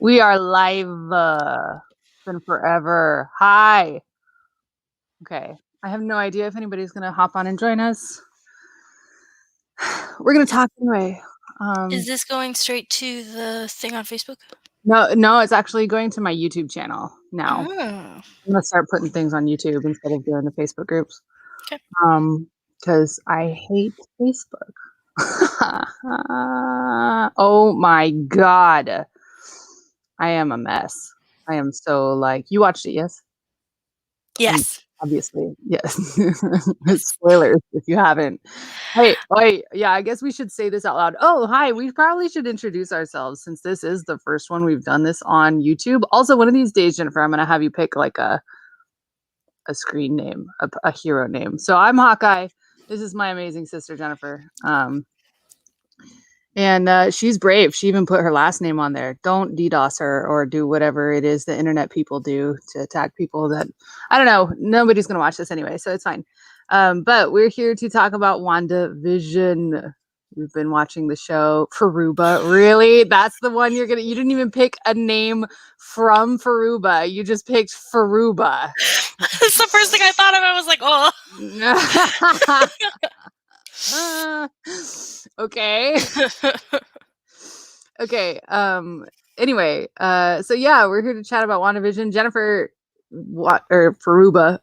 We are live. It's been forever. Hi. Okay. I have no idea if anybody's going to hop on and join us. We're going to talk anyway. Is this going straight to the thing on Facebook? No, it's actually going to my YouTube channel now. Oh. I'm going to start putting things on YouTube instead of doing the Facebook groups. Okay. Because I hate Facebook. Oh my God. I am a mess. I am so you watched it, yes? Yes. Obviously, yes. Spoilers if you haven't. Hey, yeah, I guess we should say this out loud. Oh, hi. We probably should introduce ourselves since this is the first one we've done this on YouTube. Also, one of these days, Jennifer, I'm going to have you pick like a screen name, a hero name. So I'm Hawkeye. This is my amazing sister, Jennifer. And she's brave. She even put her last name on there. Don't DDoS her or do whatever it is the internet people do to attack people that, I don't know. Nobody's going to watch this anyway, so it's fine. But we're here to talk about WandaVision. We've been watching the show. Faruba. Really? That's the one you didn't even pick a name from Faruba. You just picked Faruba. That's the first thing I thought of. I was like, oh. Okay. Okay. Anyway, so yeah, we're here to chat about WandaVision. Jennifer, Faruba,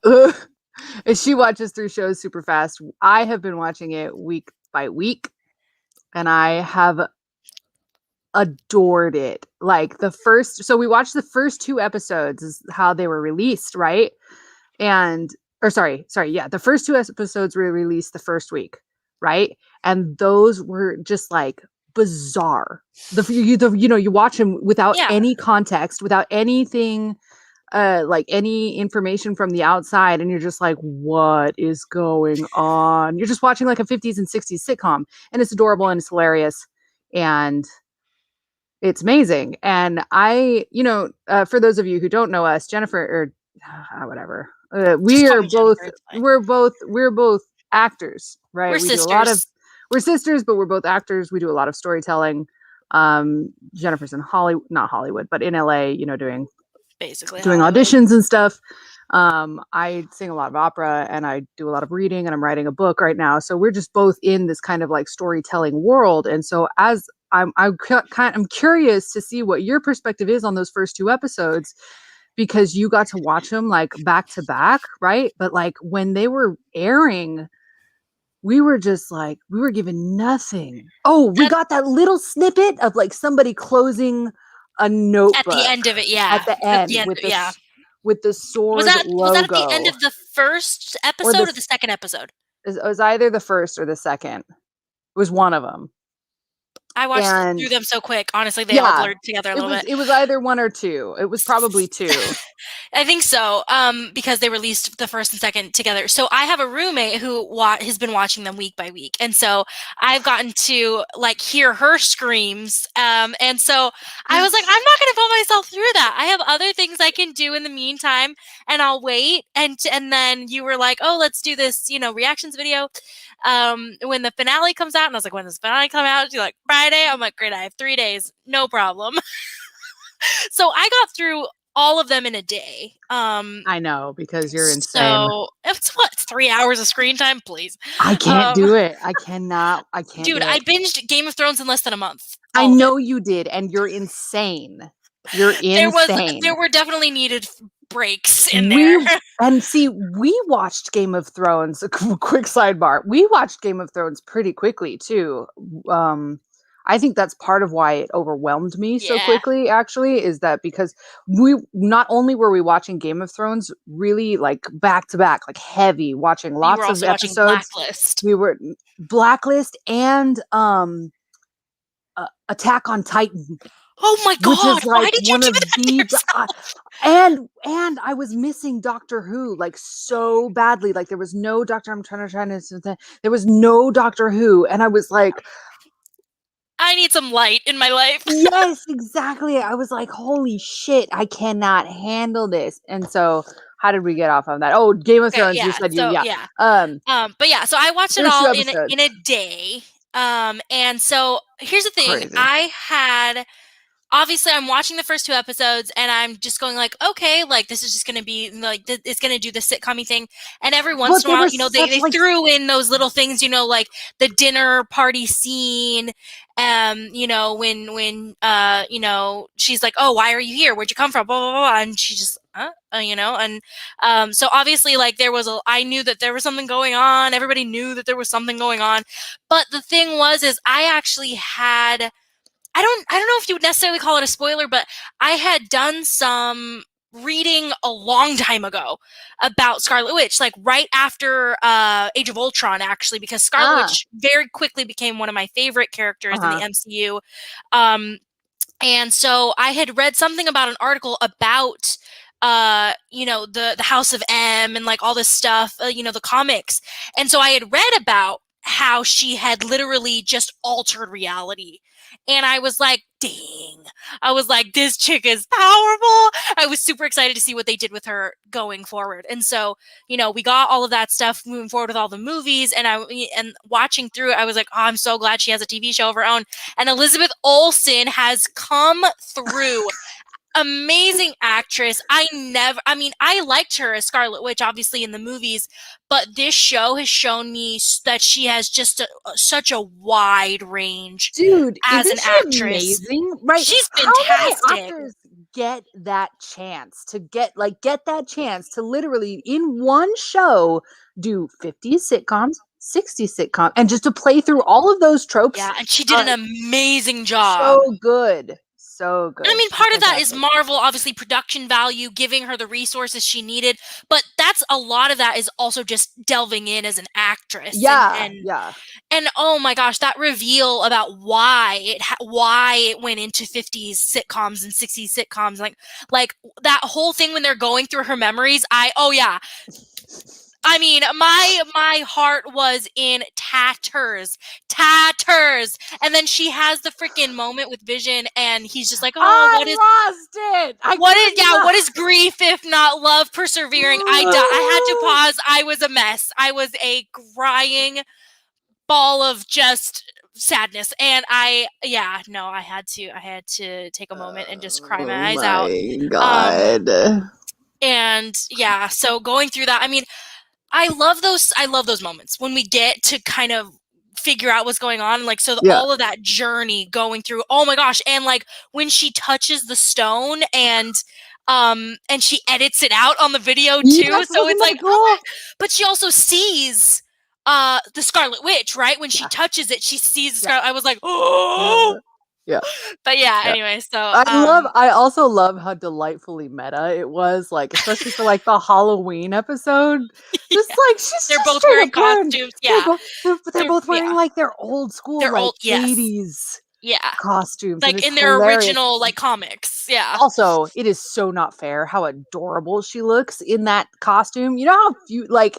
she watches through shows super fast. I have been watching it week by week, and I have adored it. So we watched the first 2 episodes is how they were released, right? The first 2 episodes were released the first week, right? And those were just like bizarre. You watch them without any context, without anything, any information from the outside, and you're just like, what is going on? You're just watching like a 50s and 60s sitcom, and it's adorable and it's hilarious and it's amazing. And for those of you who don't know us, Jennifer, or whatever, we're both actors, right? We're sisters. We're sisters, but we're both actors. We do a lot of storytelling. Jennifer's in not Hollywood, but in LA, doing auditions and stuff. I sing a lot of opera and I do a lot of reading, and I'm writing a book right now. So we're just both in this kind of like storytelling world. And so as I'm curious to see what your perspective is on those first 2 episodes, because you got to watch them like back to back, right? But like when they were airing, we were just like, we were given nothing. Oh, we got that little snippet of like somebody closing a notebook at the end of it. Yeah, at the end with the sword logo. Was that at the end of the first episode or the second episode? It was either the first or the second. It was one of them. I watched through them so quick. Honestly, they all blurred together a little bit. It was either 1 or 2. It was probably 2. I think so, because they released the first and second together. So I have a roommate who has been watching them week by week, and so I've gotten to like hear her screams. And so I was like, I'm not going to put myself through that. I have other things I can do in the meantime, and I'll wait. And then you were like, oh, let's do this, reactions video. When the finale comes out, and I was like, when does the finale come out? You're like, Friday. I'm like, great, I have 3 days, no problem. So I got through all of them in a day. I know, because you're insane. So it's 3 hours of screen time, please. I can't do it. I can't. Dude, I binged Game of Thrones in less than a month. I know you did, and you're insane. You're insane. There were definitely needed breaks in there. And see, we watched Game of Thrones. A quick sidebar. We watched Game of Thrones pretty quickly too. I think that's part of why it overwhelmed me so quickly, actually, is that because we not only were we watching Game of Thrones really like back to back, like heavy, watching lots of episodes. Blacklist. We were Blacklist and Attack on Titan. Oh my God! Why did you do that? And I was missing Doctor Who like so badly. Like there was no Doctor. There was no Doctor Who, and I was like, I need some light in my life. Yes, exactly. I was like, holy shit, I cannot handle this. And so how did we get off of that? Oh, Game of Thrones, you said but yeah, so I watched it all in a day. And so here's the thing. Crazy. obviously I'm watching the first 2 episodes and I'm just going like, okay, like this is just going to be like, it's going to do the sitcom-y thing. And every once But in a they while, were you know, such they like threw in those little things, you know, like the dinner party scene. You know, when you know, she's like, oh, why are you here? Where'd you come from? Blah, blah, blah. And she just, you know, and so obviously like I knew that there was something going on. Everybody knew that there was something going on. But the thing was, is I actually had, I don't know if you would necessarily call it a spoiler, but I had done some reading a long time ago about Scarlet Witch, like right after Age of Ultron, actually, because Scarlet Witch very quickly became one of my favorite characters in the MCU. And so I had read something about an article about you know, the House of M and like all this stuff, you know, the comics. And so I had read about how she had literally just altered reality. And I was like, dang. I was like, this chick is powerful. I was super excited to see what they did with her going forward. And so, you know, we got all of that stuff moving forward with all the movies, and watching through it, I was like, oh, I'm so glad she has a TV show of her own. And Elizabeth Olsen has come through. Amazing actress. I mean, I liked her as Scarlet Witch, obviously, in the movies, but this show has shown me that she has just such a wide range Dude, as isn't an she actress. amazing? Right? She's How many fantastic. actors get that chance to get that chance to literally in one show do 50 sitcoms, 60 sitcoms, and just to play through all of those tropes? Yeah, and she did an amazing job. So good. So good. And I mean, She's part of that is fantastic. Marvel, obviously, production value, giving her the resources she needed. But that's a lot of that is also just delving in as an actress. Yeah, yeah. And oh my gosh, that reveal about why it went into 50s sitcoms and 60s sitcoms, like that whole thing when they're going through her memories. Oh yeah. I mean, my heart was in tatters. And then she has the freaking moment with Vision, and he's just like, "Oh, I lost it. what is grief if not love persevering?" I had to pause. I was a mess. I was a crying ball of just sadness, and I had to take a moment and just cry my eyes out. God. And yeah, so going through that, I mean, I love those moments when we get to kind of figure out what's going on. Like, so all of that journey going through, oh my gosh. And like when she touches the stone and she edits it out on the video too. Yes, so it's like, cool? oh, but she also sees the Scarlet Witch, right? When she touches it, she sees the Scarlet. I was like, oh yeah. But yeah, anyway, so I also love how delightfully meta it was, like especially for like the Halloween episode. Just like they're both wearing costumes. Yeah, they're both wearing like their old school, they're like old, yes. 80s yeah costumes, like in their original like comics. Yeah. Also, it is so not fair how adorable she looks in that costume. You know how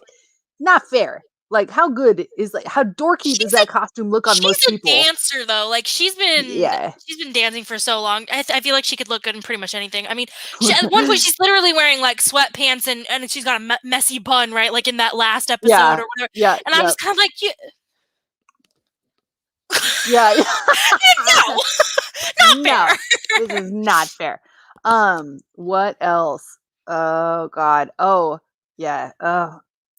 not fair. Like how good is how dorky does that costume look on most people? She's a dancer though. Like she's been dancing for so long. I feel like she could look good in pretty much anything. I mean, at one point she's literally wearing like sweatpants and she's got a messy bun, right? Like in that last episode or whatever. Yeah. And I'm just kind of like, yeah. No, not fair. This is not fair. What else? Oh God. Oh yeah.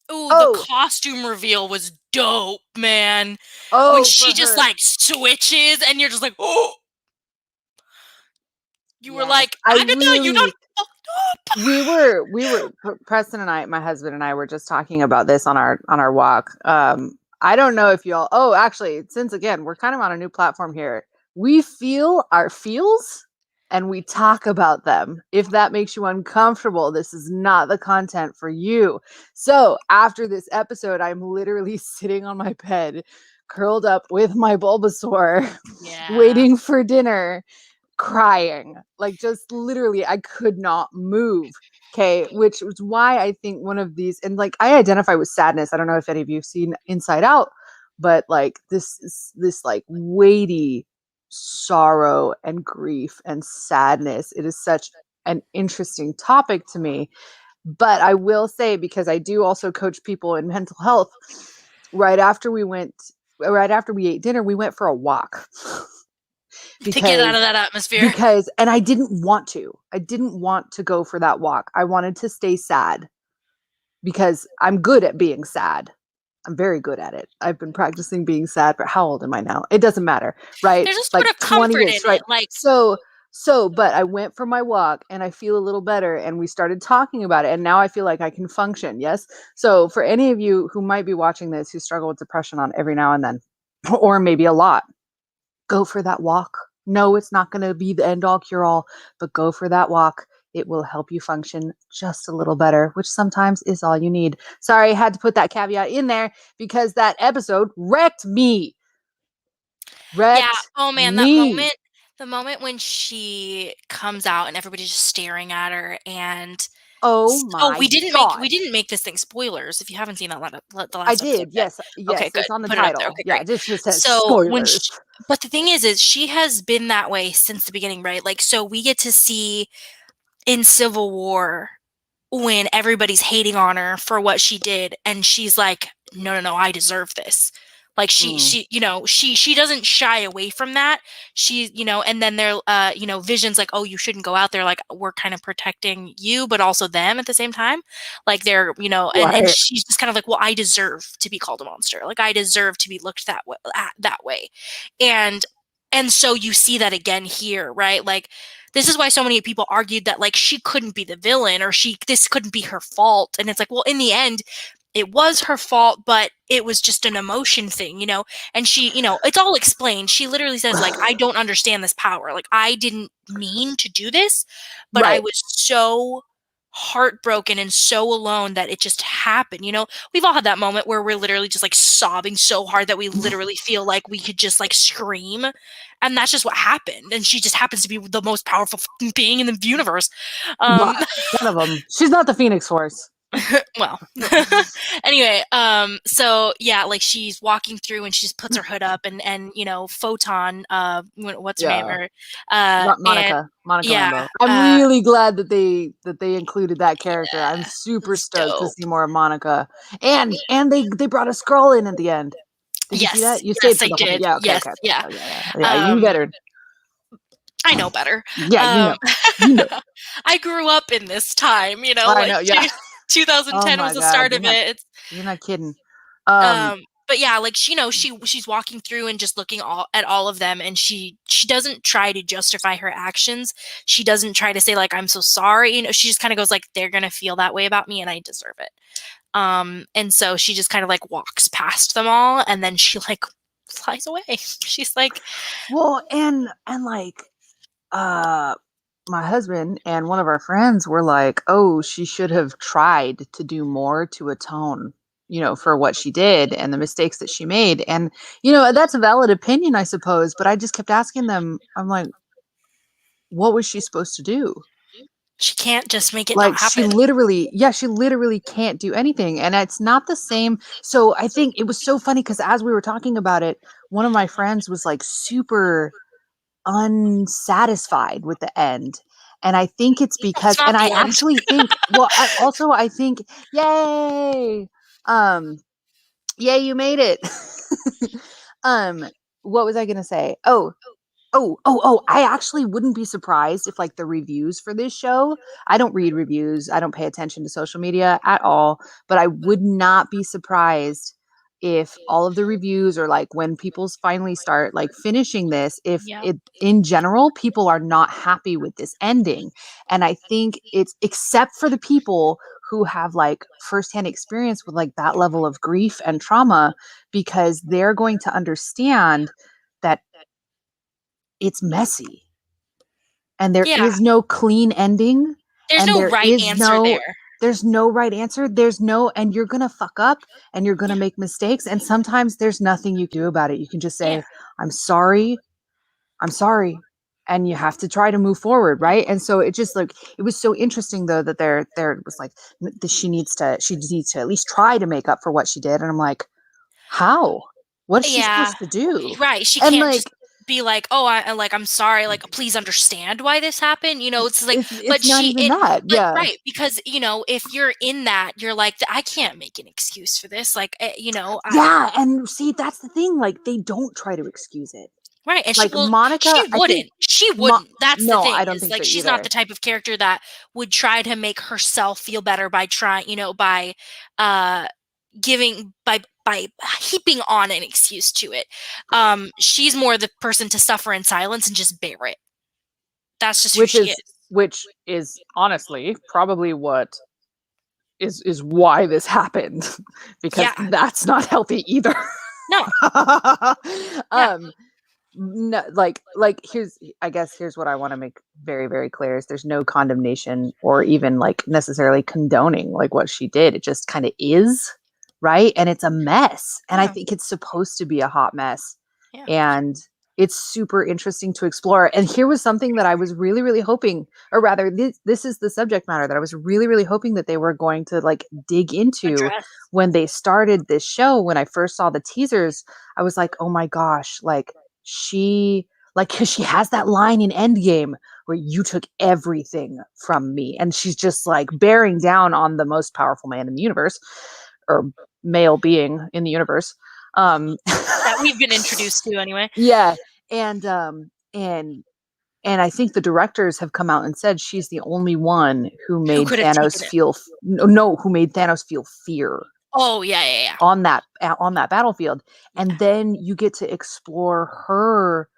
The costume reveal was dope, man. When she just like switches and you're just like, oh. You were like, Agatha, you don't we were Preston and I, my husband and I were just talking about this on our walk. I don't know if y'all actually, since again, we're kind of on a new platform here. We feel our feels and we talk about them. If that makes you uncomfortable, this is not the content for you. So after this episode, I'm literally sitting on my bed, curled up with my Bulbasaur, waiting for dinner, crying. Like just literally, I could not move. Okay, which was why I think one of these, and like I identify with sadness. I don't know if any of you've seen Inside Out, but like this like weighty sorrow and grief and sadness. It is such an interesting topic to me. But I will say, because I do also coach people in mental health, right after we ate dinner, we went for a walk. to get out of that atmosphere. And I didn't want to go for that walk. I wanted to stay sad because I'm good at being sad. I'm very good at it. I've been practicing being sad for how old am I now? It doesn't matter, right? There's a sort Like of 20 comfort years, in right? it. Like, But I went for my walk and I feel a little better and we started talking about it and now I feel like I can function. Yes. So for any of you who might be watching this who struggle with depression on every now and then, or maybe a lot, go for that walk. No, it's not going to be the end all cure all, but go for that walk. It will help you function just a little better, which sometimes is all you need. Sorry, I had to put that caveat in there because that episode wrecked me. yeah. Wrecked Oh man, me. the moment when she comes out and everybody's just staring at her, and Oh my we God. didn't make this thing spoilers. If you haven't seen the I last episode did. yet, Yes. okay, Yes. good. It's on the Put it up there. title. Okay, Yeah. great. This just says So when spoilers. but the thing is she has been that way since the beginning, right? Like, so we get to see in Civil War when everybody's hating on her for what she did, and she's like, no, I deserve this. Like, she she doesn't shy away from that. She, and then they're Vision's like, oh, you shouldn't go out there, like, we're kind of protecting you but also them at the same time. Like, they're, and Right. she's just kind of like, well, I deserve to be called a monster, like I deserve to be looked that way. And so you see that again here, right? Like, this is why so many people argued that, like, she couldn't be the villain, or this couldn't be her fault. And it's like, well, in the end, it was her fault, but it was just an emotion thing, and she, it's all explained. She literally says, like, I don't understand this power. Like, I didn't mean to do this, but I Right. was so heartbroken and so alone that it just happened. We've all had that moment where we're literally just like sobbing so hard that we literally feel like we could just like scream. And that's just what happened. And she just happens to be the most powerful fucking being in the universe. One of them. She's not the Phoenix Force. Well, anyway, so yeah, like, she's walking through and she just puts her hood up, and Photon, what's her name, or Monica yeah, Rambeau. I'm really glad that they included that character. yeah, I'm super it's stoked to dope. see more of Monica. And they brought a Skrull in at the end. Did you see that? You stayed Yes, for I the whole thing. did. Yeah, okay, Yes, okay. yeah. Yeah, you better. I know better. Yeah, you know. I grew up in this time, I like, know, yeah. 2010 Oh was my the God, start of it. you're not kidding. But yeah, like, she's walking through and just looking at all of them, and she doesn't try to justify her actions. She doesn't try to say, like, I'm so sorry. She just kind of goes, like, they're gonna feel that way about me and I deserve it. And so she just kind of like walks past them all, and then she like flies away. She's like, well, and like my husband and one of our friends were like, oh, she should have tried to do more to atone, for what she did and the mistakes that she made. And, that's a valid opinion, I suppose. But I just kept asking them, I'm like, what was she supposed to do? she can't just make it Like, not she happen. literally can't do anything. And it's not the same. So I think it was so funny because as we were talking about it, one of my friends was like super unsatisfied with the end. And I think it's It's because, not and I the end. actually think, well, I think, yay, yay, you made it. What was I going to say? Oh, I actually wouldn't be surprised if like the reviews for this show, I don't read reviews. I don't pay attention to social media at all, but I would not be surprised if all of the reviews or like when people finally start like finishing this, if Yeah. it in general, people are not happy with this ending. And I think it's except for the people who have like firsthand experience with like that level of grief and trauma, because they're going to understand that it's messy and there Yeah. is no clean ending There's and no there right is answer no there. there's no right answer. And you're going to fuck up and you're going to Yeah. make mistakes. And sometimes there's nothing you can do about it. You can just Yeah. say, I'm sorry. I'm sorry. And you have to try to move forward. Right. And so it just like, it was so interesting though, that there was like, she needs to at least try to make up for what she did. And I'm like, how? What is she Yeah. supposed to do? Right. She And can't just like, be like, oh, I'm sorry. Like, please understand why this happened. It's like, but it's not even that. but Yeah. right. Because, if you're in that, you're like, I can't make an excuse for this. Like, Yeah, and see, that's the thing, like, they don't try to excuse it. Right, and Like Monica, I think she wouldn't. That's the no, thing, I don't is think like so she's not either. the type of character that would try to make herself feel better by trying, by uh giving by heaping on an excuse to it. She's more the person to suffer in silence and just bear it. That's just who Which she is. is honestly probably what is why this happened because Yeah. that's not healthy either. No. Yeah. um no, like here's, I guess here's what I want to make very very clear is there's no condemnation or even like necessarily condoning like what she did. It just kind of is, right? And it's a mess, and I Yeah. think it's supposed to be a hot mess, Yeah. and it's super interesting to explore. And here was something that I was really really hoping, or rather this is the subject matter that I was really really hoping that they were going to like dig into Address. when they started this show. When I first saw the teasers, I was like, oh my gosh, like she, like, because she has that line in Endgame where you took everything from me, and she's just like bearing down on the most powerful man in the universe, or male being in the universe. That we've been introduced to anyway. Yeah, and and I think the directors have come out and said she's the only one who Who made could have Thanos taken it? feel no, who made Thanos feel fear Oh, yeah, yeah, yeah. on that battlefield. And then you get to explore her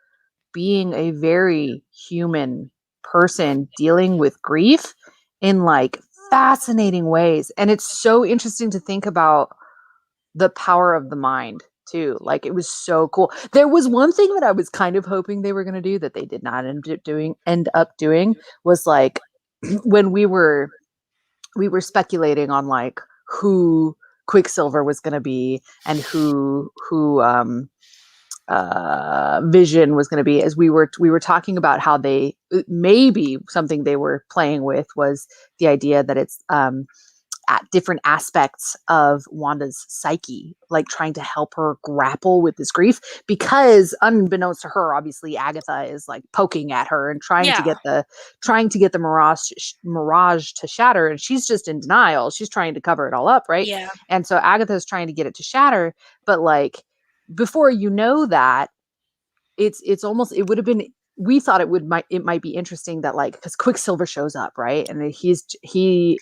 being a very human person dealing with grief in like fascinating ways. And it's so interesting to think about the power of the mind too. Like it was so cool. There was one thing that I was kind of hoping they were going to do that they did not end up doing was like when we were speculating on like who Quicksilver was going to be and who Vision was going to be, as we were talking about how they maybe something they were playing with was the idea that it's at different aspects of Wanda's psyche, like trying to help her grapple with this grief, because unbeknownst to her, obviously Agatha is like poking at her and Yeah. trying to get the mirage to shatter, and she's just in denial. She's trying to cover it all up, right? Yeah. And so Agatha's trying to get it to shatter, but like before you know that, it's almost, it would have been, we thought it might be interesting that like, because Quicksilver shows up, right, and he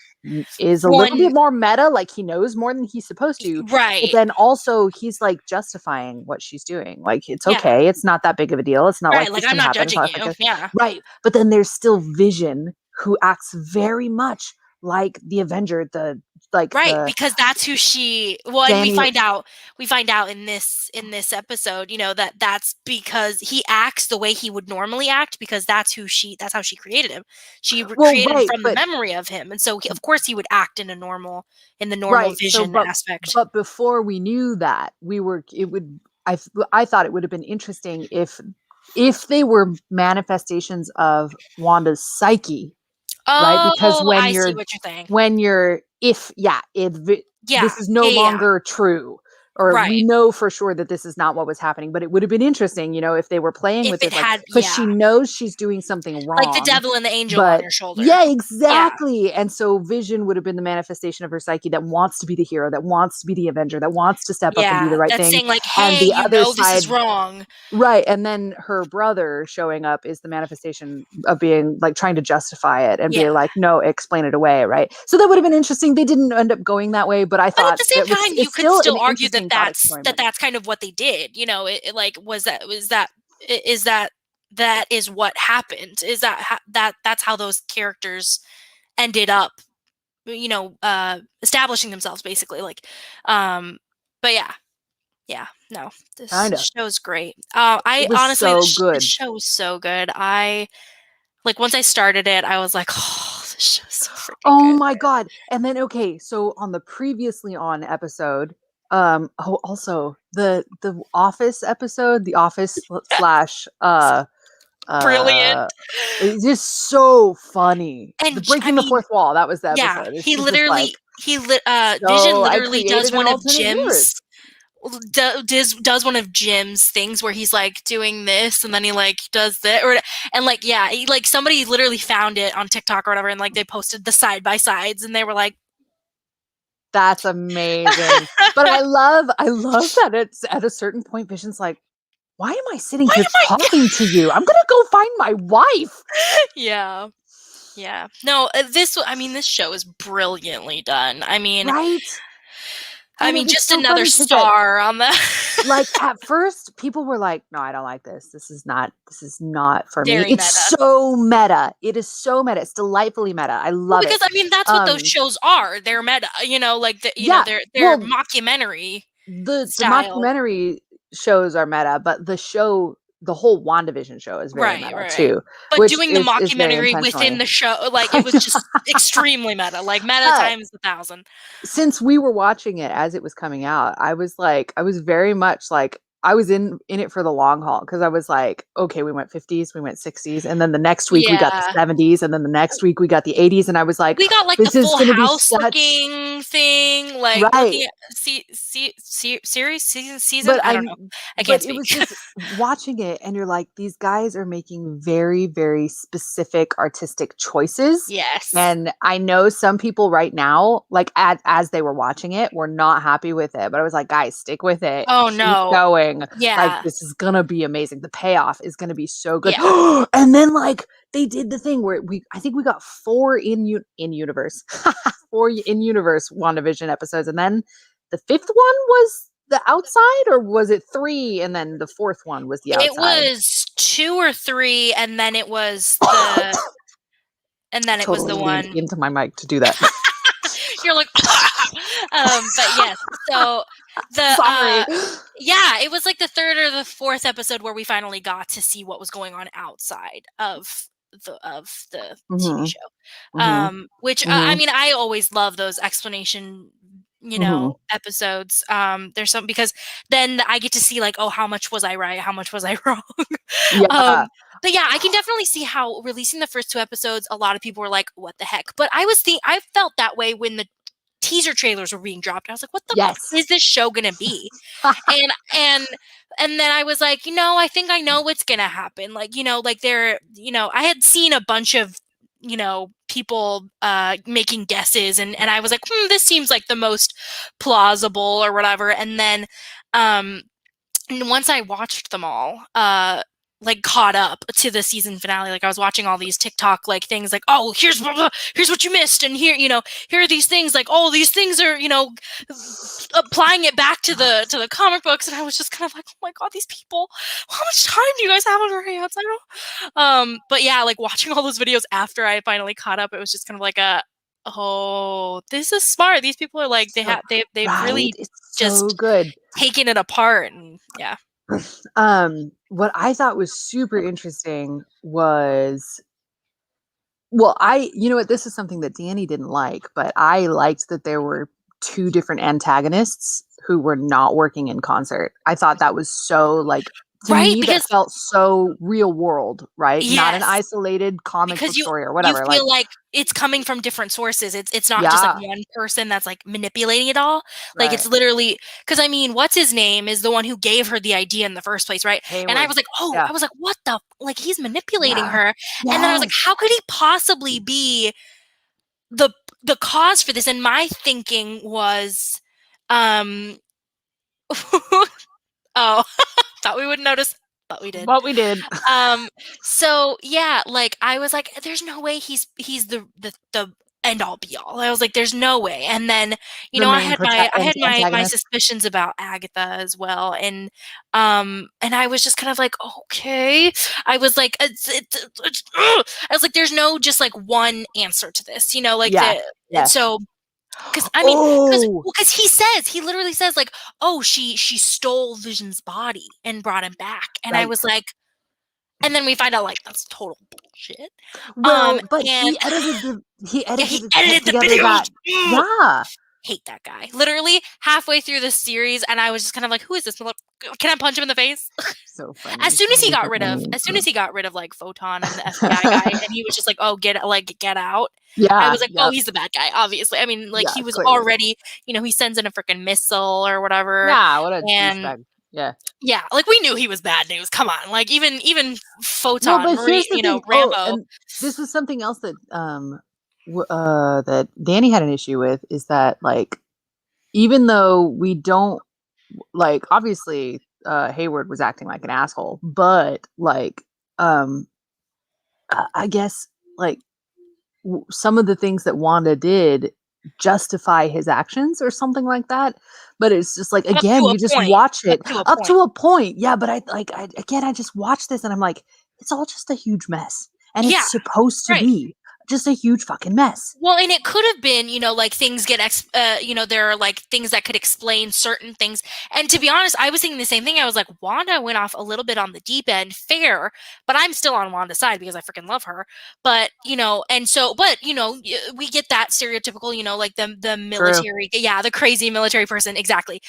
is a little bit One more meta, like he knows more than he's supposed to, but Right. then also he's like justifying what she's doing, like it's Yeah. okay, it's not that big of a deal, it's not Right, like like, this I'm can not happen, it's judging not like you. Yeah. right. But then there's still Vision, who acts very much like the Avenger, the like Right, the because that's who she and Daniel. we find out in this episode, that that's because he acts the way he would normally act, because that's how she created him. She Well, created him right, from the but memory of him, and so of course he would act in the normal right. So, Vision aspect. but before we knew that, we were it would I thought it would have been interesting if they were manifestations of Wanda's psyche, right? Because Oh, I see what you're saying. when you're if yeah, Yeah. this is no Yeah, yeah, yeah. longer true, or we Right. know for sure that this is not what was happening, but it would have been interesting, if they were playing If with it it, like, had, because she yeah. knows she's doing something Like the wrong. devil and the angel on But your shoulder. yeah, Yeah. exactly. And so Vision would have been the manifestation of her psyche that wants to be the hero, that wants to be the Avenger, that wants to step up and do the Yeah. right That's thing. saying like, And "Hey, the other this side, is wrong." right. And then her brother showing up is the manifestation of being like trying to justify it and be Yeah. like, no, explain it away. Right. So that would have been interesting. They didn't end up going that way, but I But at thought the same that was, time, you it's could still an still argue that interesting thought experiment. that's kind of what they did. It like is that is what happened. Is that's how those characters ended up, establishing themselves basically. Like, but yeah, yeah, no, this Kind of. show's great. It I was honestly, so the good. show was so good. I like once I started it, I was like, oh, this show's so freaking Oh good. my god. And then okay, so on the previously on episode, oh also the Office episode, the Office slash Brilliant. it's just so funny. The And I breaking the mean, fourth wall, that was the yeah, episode. She's just like, Vision so I literally does created an one of alternate universe. Jim's does one of Jim's things where he's like doing this and then he like does that, and like, yeah, he, like somebody literally found it on TikTok or whatever, and like they posted the side by sides and they were like, That's amazing. But I love that it's at a certain point Vision's like, why am I sitting here talking to you? I'm gonna go find my wife. Yeah. Yeah. No, this show is brilliantly done. I mean, right? just so another star on the like at first people were like, no, I don't like this. This is not for Very me. It's so meta. It is so meta. It's delightfully meta. I love because, it. that's what those shows are. They're meta, like they're mockumentary the style. mockumentary shows are meta, but the whole WandaVision show is very meta too. But which doing the mockumentary within the show, like it was just extremely meta, like meta times 1,000. Since we were watching it as it was coming out, I was very much like, I was in it for the long haul, because I was like, okay, we went 50s, we went 60s, and then the next week we got the 70s, and then the next week we got the 80s, and I was like, we got like this the is Full going to be House such looking thing, like right. season. But I don't know. I can't speak. It was just watching it, and you're like, these guys are making very, very specific artistic choices. Yes. And I know some people right now, like as they were watching it, were not happy with it. But I was like, guys, stick with it. Oh, Keep no. going. Yeah. Like, this is gonna be amazing. The payoff is gonna be so good. Yeah. And then like they did the thing where I think we got 4 in-universe 4 in-universe WandaVision episodes, and then the 5th one was the outside, or was it 3 and then the 4th one was the outside? It was 2 or 3, and then it was the it was the one into my mic to do that. You're like but yes, so Sorry. It was like the 3rd or the 4th episode where we finally got to see what was going on outside of the TV show. Which I always love those explanation episodes. There's some, because then I get to see like, oh, how much was I right? How much was I wrong? But yeah, I can definitely see how releasing the first 2 episodes, a lot of people were like, what the heck? But I felt that way when the teaser trailers were being dropped. I was like, what the fuck is this show gonna be? and then I was like, I think I know what's gonna happen. Like, like I had seen a bunch of people making guesses, and I was like, this seems like the most plausible or whatever. And then once I watched them all, like caught up to the season finale, like I was watching all these TikTok like things like, oh, here's what you missed, and here are these things, like, oh, these things are applying it back to the comic books, and I was just kind of like, oh my god, these people, how much time do you guys have on your hands? I don't know. But yeah, like watching all those videos after I finally caught up, it was just kind of like oh, this is smart. These people are like, they've really just so good taking it apart. And yeah. What I thought was super interesting was, this is something that Danny didn't like, but I liked that there were 2 different antagonists who were not working in concert. I thought that was so, like, to me, that felt so real world, right? Yes. Not an isolated comic book story or whatever. You feel like it's coming from different sources. It's not just like one person that's like manipulating it all. Like it's literally, because what's his name is the one who gave her the idea in the first place, right? Hayward. And I was like, I was like, what the, like, he's manipulating her. Yes. And then I was like, how could he possibly be the cause for this? And my thinking was, oh, thought we wouldn't notice, but we did. But we did. So yeah, like I was like, there's no way he's the end all be all. I was like, there's no way. And then I had my suspicions about Agatha as well, and I was just kind of like, okay. I was like, I was like, there's no just like one answer to this, so. Because because he literally says like, oh, she stole Vision's body and brought him back, and I was like, and then we find out like that's total bullshit. Well, but he edited the video. Hate that guy. Literally halfway through the series, and I was just kind of like, who is this? Can I punch him in the face? So funny. As soon as he got rid of like Photon and the FBI guy, and he was just like, oh, get out. Yeah, I was like, oh, he's the bad guy, obviously. I mean, like he was already, he sends in a freaking missile or whatever. Yeah, what a douchebag. Yeah, like we knew he was bad news. Come on, like even Photon, Rambo. And this was something else that that Danny had an issue with, is that like, even though we don't, like, obviously Hayward was acting like an asshole, but like I guess like some of the things that Wanda did justify his actions or something like that. But it's just like, Up to again, a you just point. watch it Up to a up point. to a point. Yeah, but I just watched this and I'm like, it's all just a huge mess. And Yeah, it's supposed to right. be just a huge fucking mess. Well, and it could have been, you know, like things get, you know, there are like things that could explain certain things. And to be honest, I was thinking the same thing. I was like, Wanda went off a little bit on the deep end, fair, but I'm still on Wanda's side because I freaking love her. But, you know, and so, but, you know, we get that stereotypical, you know, like the military, yeah, the crazy military person, exactly.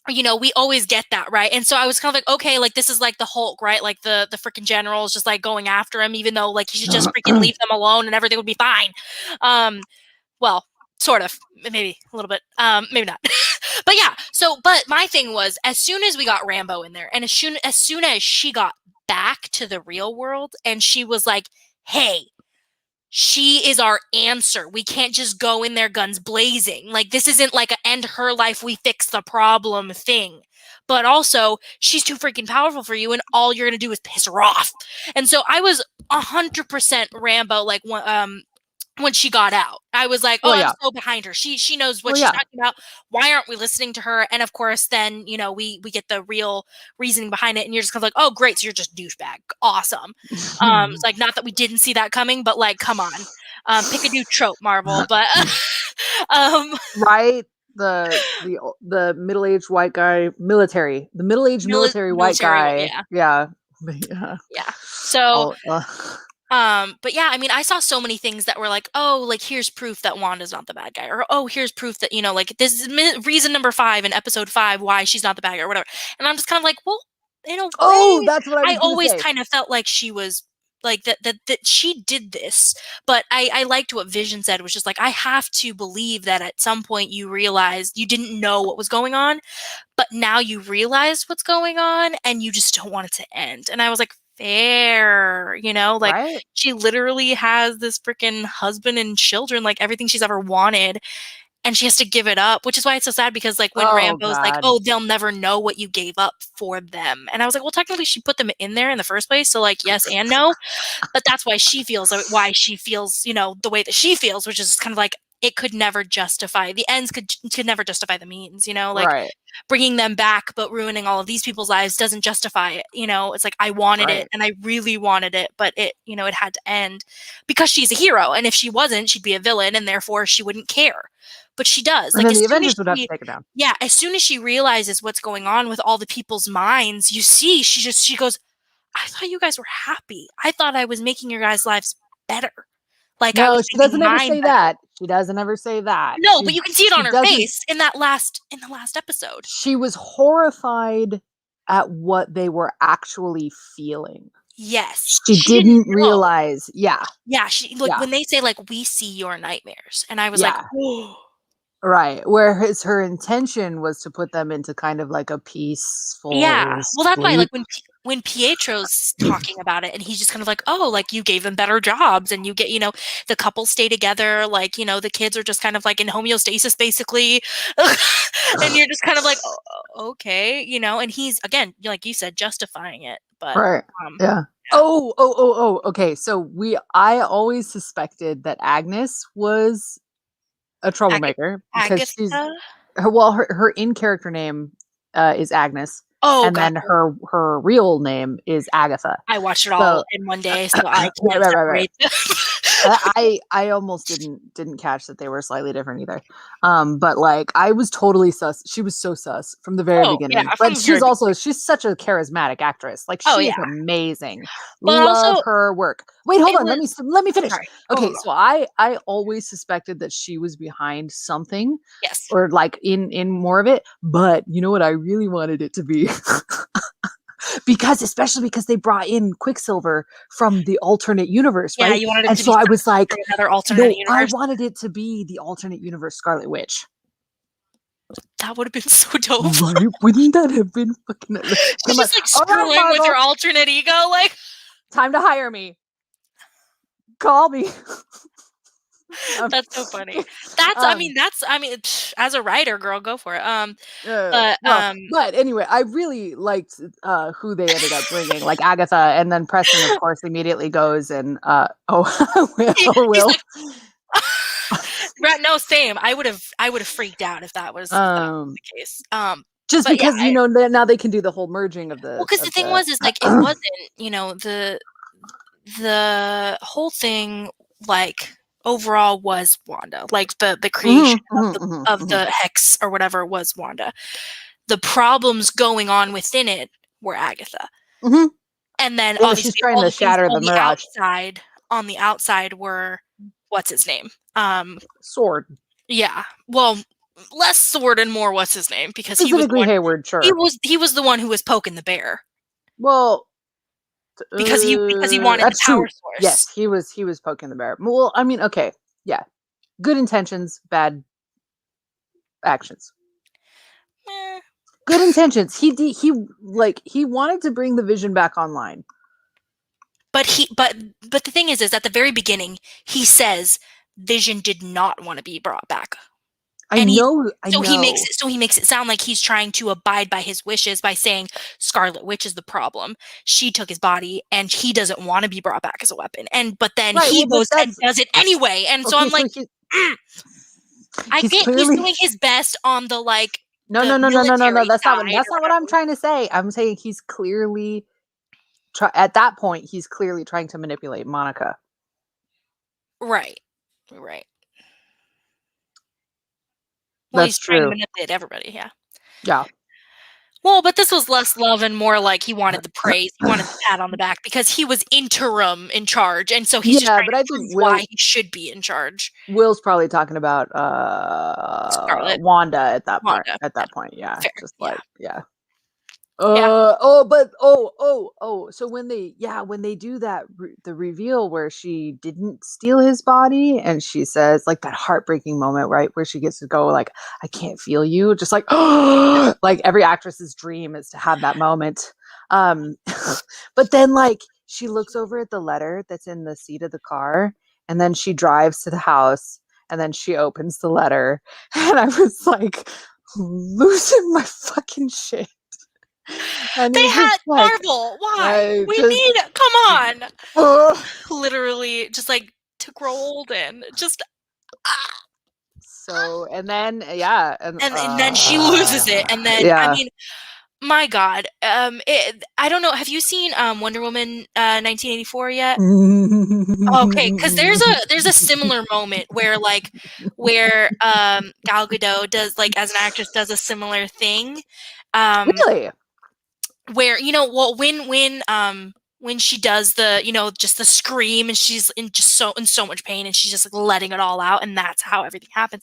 You know, we always get that, right? And so I was kind of like, okay, like this is like the Hulk, right? Like the freaking general is just like going after him, even though like he should just freaking leave them alone and everything would be fine. Well, sort of, maybe a little bit, maybe not. But yeah, so but my thing was, as soon as we got Rambo in there, and as soon as she got back to the real world, and she was like, hey, she is our answer. We can't just go in there guns blazing. Like, this isn't like a end her life, we fix the problem thing. But also, she's too freaking powerful for you, and all you're gonna do is piss her off. And so I was 100% Rambo, like when she got out. I was like, oh, I'm so behind her. She knows what she's talking about. Why aren't we listening to her? And of course, then, you know, we get the real reasoning behind it, and you're just kind of like, oh, great, so you're just douchebag. Awesome. It's like, not that we didn't see that coming, but like, come on. Pick a new trope, Marvel. But right? The middle-aged white guy, the middle-aged military white guy. Yeah. So but yeah, I mean, I saw so many things that were like, oh, like here's proof that Wanda's not the bad guy, or oh, here's proof that, you know, like this is reason number 5 in episode 5 why she's not the bad guy or whatever. And I'm just kind of like, well, in a way, that's what I always say. kind of felt like she was like that she did this. But I liked what Vision said, was just like, I have to believe that at some point you realized you didn't know what was going on, but now you realize what's going on and you just don't want it to end. And I was like, fair, you know, like she literally has this freaking husband and children, like everything she's ever wanted, and she has to give it up, which is why it's so sad, because like when Rambo's like, oh, they'll never know what you gave up for them. And I was like, well, technically she put them in there in the first place. So like, yes and no, but that's why she feels, you know, the way that she feels, which is kind of like, it could never justify, the ends could never justify the means, you know, like bringing them back but ruining all of these people's lives doesn't justify it, you know. It's like, I wanted it and I really wanted it, but it, you know, it had to end because she's a hero, and if she wasn't, she'd be a villain, and therefore she wouldn't care. But she does. And like, then the Avengers would have to take her down. Yeah, as soon as she realizes what's going on with all the people's minds, you see, she goes, I thought you guys were happy. I thought I was making your guys' lives better. Like, no, she doesn't ever say that. She doesn't ever say that. No, but you can see it on her face in the last episode. She was horrified at what they were actually feeling. Yes. She didn't realize. Yeah. Yeah. When they say like, we see your nightmares, and I was like, oh. Right. Whereas her intention was to put them into kind of like a peaceful. Yeah. Well, that's why, like, when Pietro's talking about it, and he's just kind of like, oh, like, you gave them better jobs, and you get, you know, the couple stay together, like, you know, the kids are just kind of like in homeostasis basically. And you're just kind of like, oh, okay, you know, and he's, again, like you said, justifying it. But yeah. Oh, okay. So I always suspected that Agnes was a troublemaker because she's her in-character name is Agnes. Oh, and then her real name is Agatha. I watched it all in one day, so I can't separate. I almost didn't catch that they were slightly different either. But like, I was totally sus. She was so sus from the very beginning. Yeah, but she's such a charismatic actress. Like, she's amazing. But love her work. Wait, hold on. Let me finish. Sorry. Okay, so I always suspected that she was behind something. Yes. Or like in more of it. But you know what I really wanted it to be? Especially because they brought in Quicksilver from the alternate universe, right? Yeah, you wanted it and to so be I was like, another alternate universe. I wanted it to be the alternate universe Scarlet Witch. That would have been so dope. Right? Wouldn't that have been fucking? She's just like screwing with your alternate ego, like. Time to hire me. Call me. That's so funny. I mean, as a writer, girl, go for it. But anyway, I really liked who they ended up bringing, like Agatha, and then Preston, of course, immediately goes and He's Will. like, right, no, same. I would have freaked out if that was the case. Just but because yeah, now they can do the whole merging of the. well, because the thing was, is like it wasn't, the whole thing, like, overall was Wanda. Like the creation of the hex or whatever was Wanda. The problems going on within it were Agatha. And then obviously she's trying all to the things shatter on the mirage. on the outside were what's his name? Sword. Yeah. Well, less Sword and more what's his name, because Specifically Hayward, sure. He was the one who was poking the bear. Well, because he wanted the power source. Yes, he was poking the bear. Well, I mean, okay, yeah, good intentions, bad actions. Good intentions. He wanted to bring the Vision back online. But the thing is at the very beginning he says Vision did not want to be brought back. I know. He makes it sound like he's trying to abide by his wishes by saying Scarlet Witch is the problem. She took his body and he doesn't want to be brought back as a weapon. But then he goes and does it anyway. And so I'm like, I get he's doing his best on the like. No. That's not what I'm trying to say. I'm saying he's clearly at that point he's clearly trying to manipulate Monica. Right. Well, That's he's trying true. to manipulate everybody, yeah. Yeah. Well, but this was less love and more like he wanted the praise. He wanted the pat on the back because he was interim in charge, and so he's just trying to prove why he should be in charge. Will's probably talking about Scarlet. Wanda at that point. Yeah. Fair. Just like yeah. Yeah. So when they do that the reveal where she didn't steal his body and she says like that heartbreaking moment, right, where she gets to go like, I can't feel you, just like like every actress's dream is to have that moment. But then like she looks over at the letter that's in the seat of the car and then she drives to the house and then she opens the letter and I was like losing my fucking shit. And they had like, Marvel. Why? Come on. Literally, just like took rolled in. Just. So and then and then she loses it, and then I mean, my God, I don't know. Have you seen Wonder Woman 1984 yet? Okay, because there's a similar moment where Gal Gadot does like as an actress does a similar thing. Really? Where when she does the just the scream and she's in so much pain and she's just like letting it all out and that's how everything happens.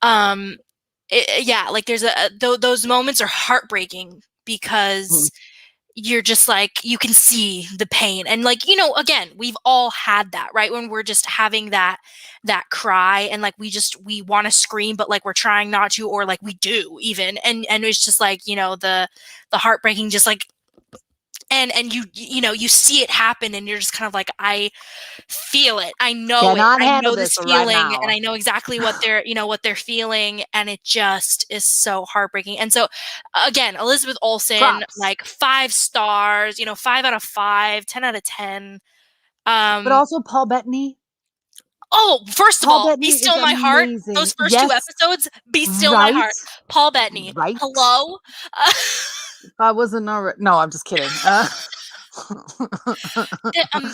Like there's those moments are heartbreaking because you're just like you can see the pain and like again we've all had that, right, when we're just having that cry and like we want to scream but like we're trying not to or like we do even and it's just like the heartbreaking just like and you see it happen and you're just kind of like I feel it, I know it, I know this feeling right and I know exactly what they're what they're feeling and it just is so heartbreaking. And so again, Elizabeth Olsen, props. Like 5 stars, 5 out of 5, 10 out of 10. But also Paul Bettany. Oh, first of all, Be Still My Heart. Those first 2 episodes, Be Still My Heart. Paul Bettany. Right. Hello. I wasn't no, I'm just kidding.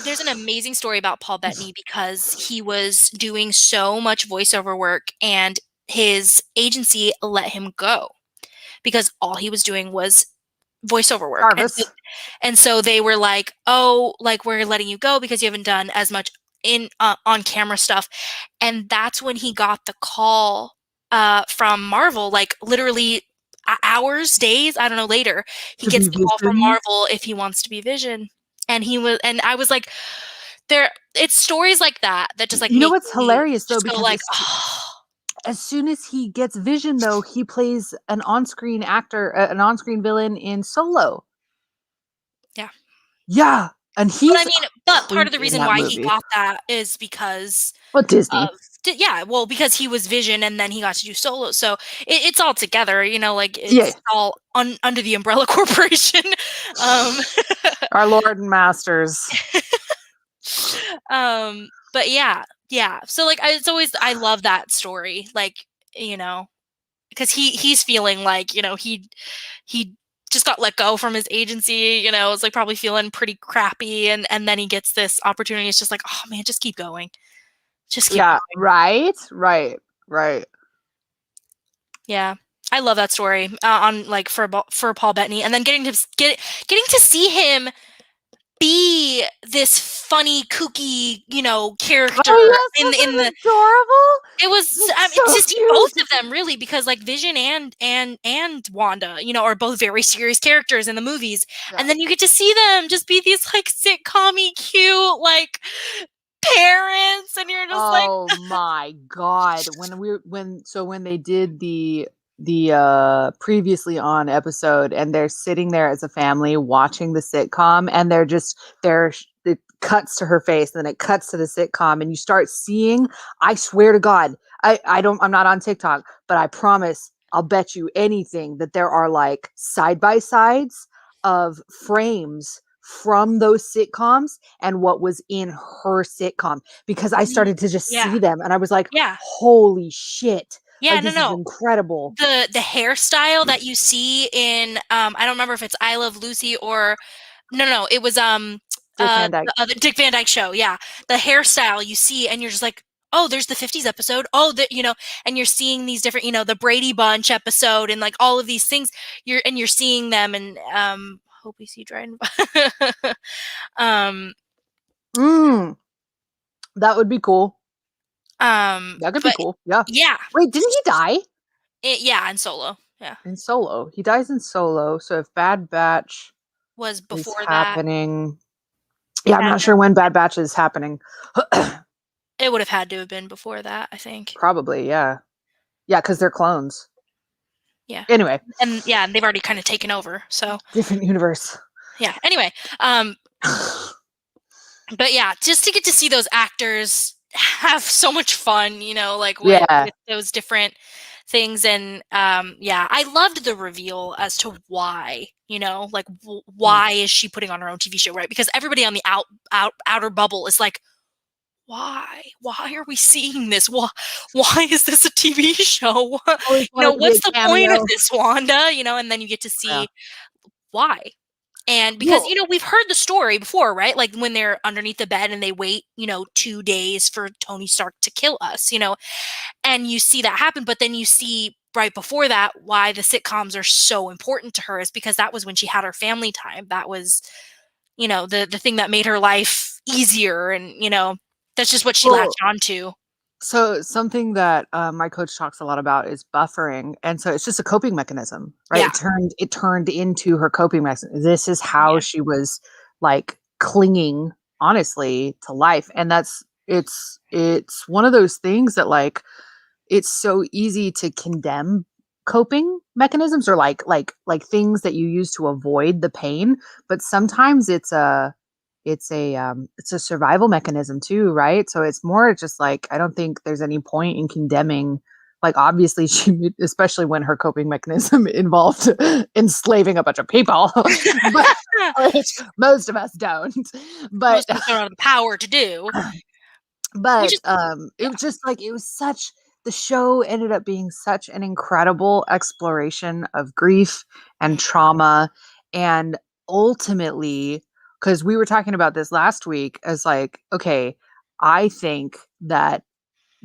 There's an amazing story about Paul Bettany because he was doing so much voiceover work and his agency let him go because all he was doing was voiceover work. And so they were like, oh, like we're letting you go because you haven't done as much in on camera stuff. And that's when he got the call from Marvel, like literally hours, days, I don't know, later. He gets the call from Marvel if he wants to be Vision. And I was like, it's stories like that just like what's hilarious though, because like as soon as he gets Vision though, he plays an on-screen actor, an on-screen villain in Solo. Yeah. Yeah. And But he's I mean, but part of the creepy in reason that why he movie. got that is because Well, Disney. because he was Vision and then he got to do Solo. So it's all together, like Yeah. it's all under the Umbrella Corporation. Our Lord and Masters. But yeah. So like, it's always, I love that story. Like, because he's feeling like, he just got let go from his agency, it's like probably feeling pretty crappy. And then he gets this opportunity. It's just like, oh man, just keep going. Just keep going. Right. Yeah. I love that story on like for Paul Bettany, and then getting to see him be this funny, kooky, character Oh yes, in wasn't the. it adorable? It was So to see cute. both of them really, because like Vision and Wanda, are both very serious characters in the movies, and then you get to see them just be these like sitcom-y cute like parents, and you're just like, oh my god, when they did the previously on episode, and they're sitting there as a family watching the sitcom, and it cuts to her face, and then it cuts to the sitcom, and you start seeing, I swear to god, I'm not on TikTok, but I promise, I'll bet you anything that there are like side by sides of frames from those sitcoms and what was in her sitcom, because I started to just see them, and I was like, yeah, holy shit, like this is no. incredible. The hairstyle that you see in I don't remember if it's I Love Lucy or no, it was Dick Van Dyke. the Dick Van Dyke Show. Yeah, the hairstyle you see, and you're just like, oh, there's the 50s episode. Oh, and you're seeing these different, the Brady Bunch episode, and like all of these things. You're seeing them, and hope we see Dryden. That would be cool. That could be cool. Yeah. Yeah. Wait, didn't he die? Yeah, in Solo. Yeah. In Solo. He dies in Solo. So if Bad Batch Was before is that. happening. Yeah, I'm not sure when Bad Batch is happening. It would have had to have been before that, I think. Probably, yeah. Yeah, because they're clones. Yeah. Anyway. And yeah, they've already kind of taken over. So different universe. Yeah. Anyway. But yeah, just to get to see those actors have so much fun, like with those different things. And yeah, I loved the reveal as to why, like why is she putting on her own TV show, right? Because everybody on the outer bubble is like, why are we seeing this? Why is this a TV show? What's the point of this, Wanda? And then you get to see why. And because, we've heard the story before, right? Like when they're underneath the bed and they wait, 2 days for Tony Stark to kill us, and you see that happen. But then you see right before that why the sitcoms are so important to her is because that was when she had her family time. That was, the thing that made her life easier. And, that's just what she latched onto. So something that my coach talks a lot about is buffering, and so it's just a coping mechanism, right? Yeah. It turned into her coping mechanism. This is how she was like clinging, honestly, to life, and it's one of those things that like it's so easy to condemn coping mechanisms or like things that you use to avoid the pain, but sometimes it's a survival mechanism too, right? So it's more just like, I don't think there's any point in condemning, like obviously especially when her coping mechanism involved enslaving a bunch of people, but most of us don't. But most of us don't have the power to do. But it was just like, the show ended up being such an incredible exploration of grief and trauma, and ultimately, because we were talking about this last week, as like, okay, I think that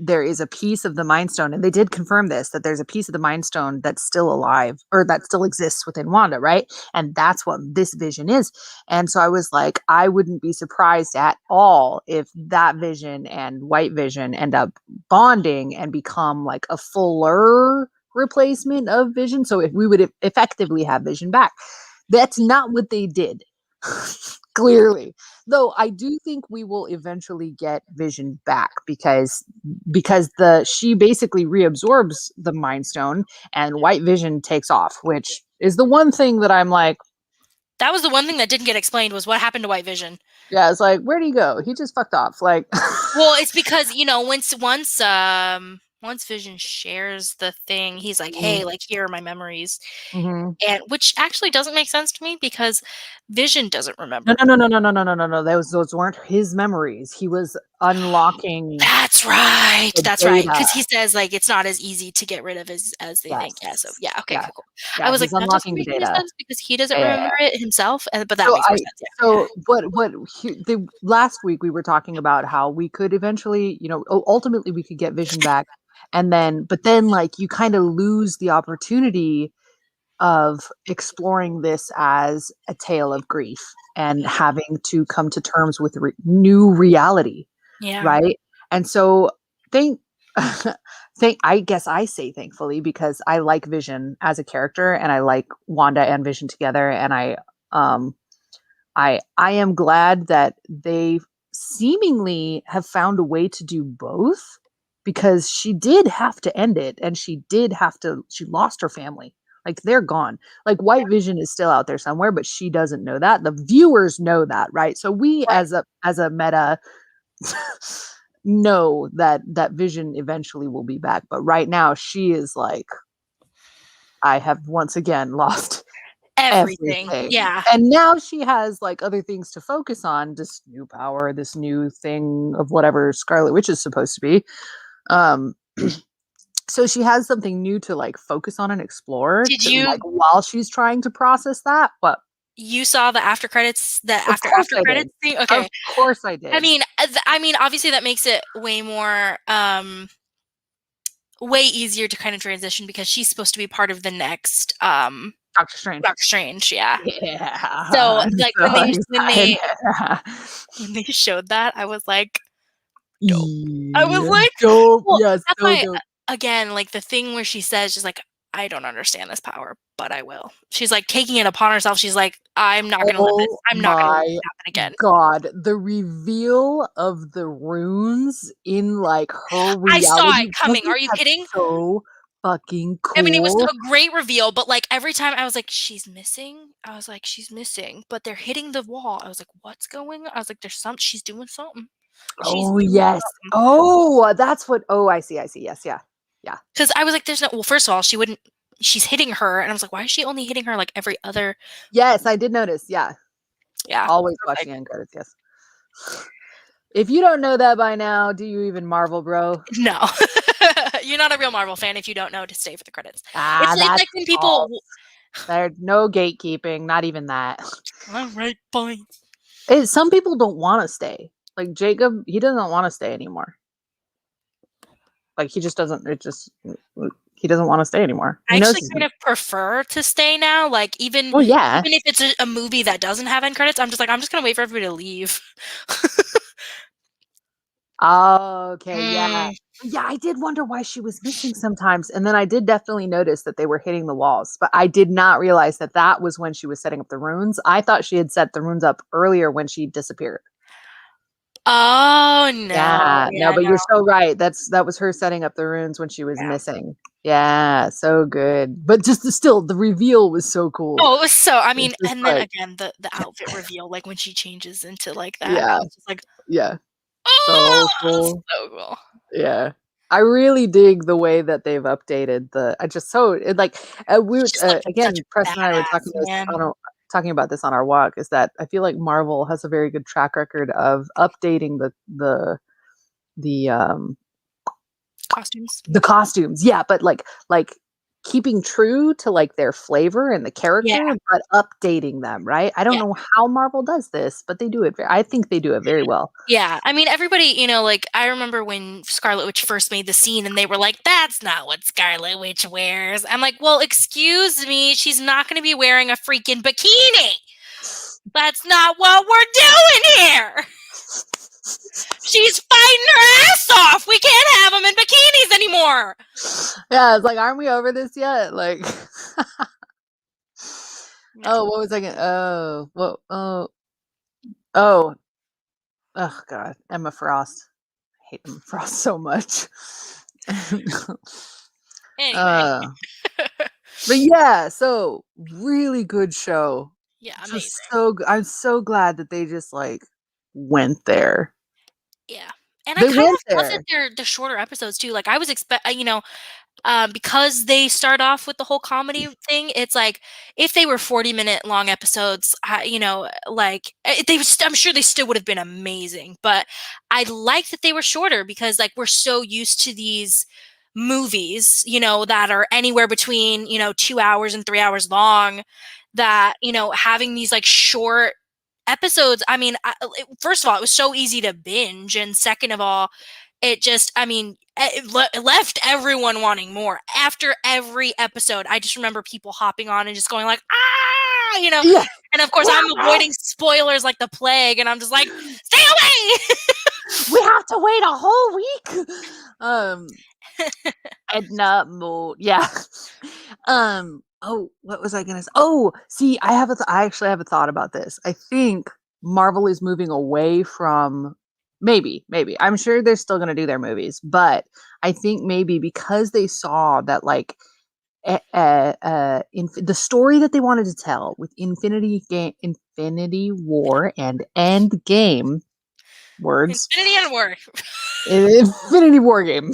there is a piece of the Mind Stone, and they did confirm this, that there's a piece of the Mind Stone that's still alive, or that still exists within Wanda, right? And that's what this Vision is. And so I was like, I wouldn't be surprised at all if that Vision and White Vision end up bonding and become like a fuller replacement of Vision. So if we would effectively have Vision back, that's not what they did. Clearly, though, I do think we will eventually get Vision back because she basically reabsorbs the Mind Stone, and White Vision takes off, which is the one thing that I'm like, That was the one thing that didn't get explained was what happened to White Vision. Yeah, it's like, where'd he go? He just fucked off. Like, well, it's because once Vision shares the thing, he's like, "Hey, like here are my memories," and which actually doesn't make sense to me because Vision doesn't remember. No. Those weren't his memories. He was unlocking. That's right. That's right. Because he data. says like it's not as easy to get rid of as they think. Yeah. So yeah. Okay. Yeah. Cool. Yeah, I was like, he's that doesn't unlocking the make any data. sense because he doesn't Yeah. remember it himself. But that makes more sense. Yeah. So the last week we were talking about how we could eventually, ultimately we could get Vision back, but then like you kind of lose the opportunity of exploring this as a tale of grief and having to come to terms with new reality. Yeah. Right. And so I guess I say thankfully because I like Vision as a character and I like Wanda and Vision together. And I am glad that they seemingly have found a way to do both because she did have to end it and she lost her family. Like they're gone. Like White Vision is still out there somewhere, but she doesn't know that. The viewers know that, right? So we as a meta know that Vision eventually will be back. But right now she is like, I have once again lost everything. Yeah. And now she has like other things to focus on, this new power, this new thing of whatever Scarlet Witch is supposed to be. So she has something new to like focus on and explore like while she's trying to process that. But you saw the after credits, after credits thing? Okay. Of course I did. I mean, obviously that makes it way more way easier to kind of transition because she's supposed to be part of the next Doctor Strange. Yeah. So like when they showed that, I was like, dope. I was like, dope. Well, yes, that's so why dope. again, like the thing where she says, she's like, I don't understand this power, but I will. She's like taking it upon herself. She's like, I'm not gonna let this. I'm not gonna let this happen again. God, the reveal of the runes in like her reality. I saw it coming. Are you kidding? So fucking cool. I mean, it was a great reveal, but like every time I was like, she's missing. I was like, she's missing, but they're hitting the wall. I was like, what's going on? I was like, she's doing something. Oh yes. Oh, that's what. Oh, I see. Yes, yeah. Because I was like, there's no. Well, first of all, she's hitting her, and I was like, why is she only hitting her like every other? Yes, I did notice. Yeah. Always watching end credits. Yes. If you don't know that by now, do you even Marvel, bro? No. You're not a real Marvel fan if you don't know to stay for the credits. It's like when people. There's no gatekeeping, not even that. All right, fine. Some people don't want to stay. Like Jacob, he doesn't want to stay anymore. Like he just doesn't. He doesn't want to stay anymore. I actually kind of prefer to stay now. Like even even if it's a movie that doesn't have end credits, I'm just gonna wait for everybody to leave. Okay, yeah. I did wonder why she was missing sometimes, and then I did definitely notice that they were hitting the walls, but I did not realize that was when she was setting up the runes. I thought she had set the runes up earlier when she disappeared. Oh no! Yeah, no, but you're so right. That was her setting up the runes when she was missing. Yeah, so good. But just the reveal was so cool. Oh, it was so. I mean, and then again, the outfit reveal, like when she changes into like that. Yeah, I was just like, so cool. So cool. Yeah. I really dig the way that they've updated again, Preston and I were talking about this on our walk, is that I feel like Marvel has a very good track record of updating the costumes. The costumes. Yeah, but like keeping true to like their flavor and the character, but updating them, right? I don't know how Marvel does this, but they do it. I think they do it very well. Yeah, I mean, everybody, like I remember when Scarlet Witch first made the scene, and they were like, "That's not what Scarlet Witch wears." I'm like, "Well, excuse me, she's not going to be wearing a freaking bikini. That's not what we're doing here." She's fighting her ass off. We can't have them in bikinis anymore. Yeah, it's like, aren't we over this yet? Like, oh, what was I gonna? Oh, God, Emma Frost. I hate Emma Frost so much. Anyway. But yeah, so really good show. Yeah, Just amazing. I'm so glad that they just like went there. Yeah. And I They kind went of love that there. they're shorter episodes too. Like I was because they start off with the whole comedy thing, it's like if they were 40-minute long episodes, I'm sure they still would have been amazing. But I like that they were shorter because like we're so used to these movies, that are anywhere between 2 hours and 3 hours long. That having these like short episodes. I mean, first of all, it was so easy to binge, and second of all, it just, I mean, it left everyone wanting more. After every episode, I just remember people hopping on and just going like, ah, Yeah. and of course I'm avoiding spoilers like the plague, and I'm just like, stay away. We have to wait a whole week. Edna Mode. Yeah. Oh, what was I gonna say? Oh, see, I actually have a thought about this. I think Marvel is moving away from maybe. I'm sure they're still gonna do their movies, but I think maybe because they saw that like the story that they wanted to tell with Infinity War and End Game words, Infinity and War. Infinity War game.